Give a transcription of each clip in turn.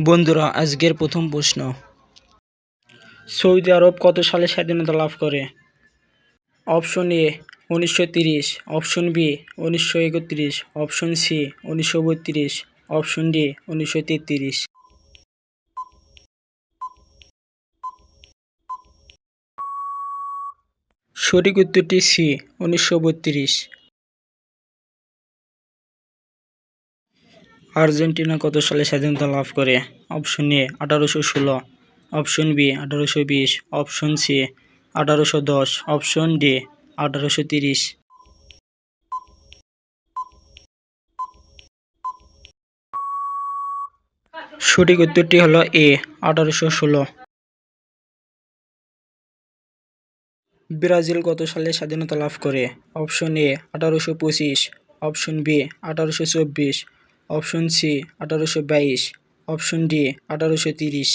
বন্ধুরা, আজকের প্রথম প্রশ্ন, সৌদি আরব কত সালে স্বাধীনতা লাভ করে? Option A 1930, option B 1931, option C 1932, option D 1933। সঠিক উত্তরটি সি, 1932। আর্জেন্টিনা কত সালে স্বাধীনতা লাভ করে? Option A 1816, option B 1820, option C 1810, option D 1830। সঠিক উত্তরটি হলো এ, 1816। ব্রাজিল কত সালে স্বাধীনতা লাভ করে? Option A 1825, option B 1824, option C 1822, option D 1830।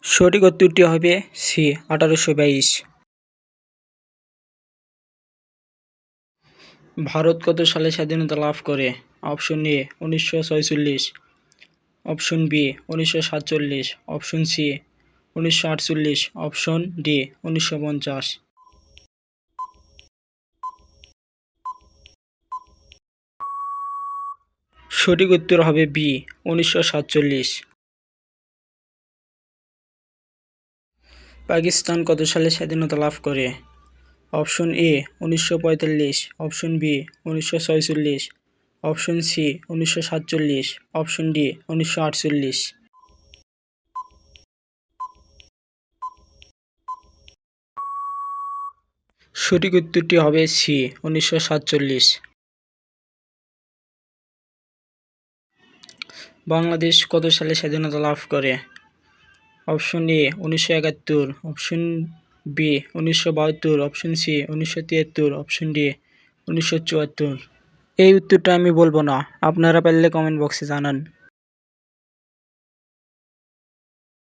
সঠিক উত্তরটি হবে সি, 1822। ভারত কত সালে স্বাধীনতা লাভ করে? Option A 1946, option B 1947, option C 1948, option D 1950। সঠিক উত্তর হবে বি, 1947। পাকিস্তান কত সালে স্বাধীনতা লাভ করে? Option A 1945, option B 1946, option C 1947, option D 1948। সঠিক উত্তরটি হবে সি, 1947। বাংলাদেশ কত সালে স্বাধীনতা লাভ করে? Option A 1971, option B 1972, option C 1973, option D 1974। এই উত্তরটা আমি বলবো না, আপনারা পারলে কমেন্ট বক্সে জানান।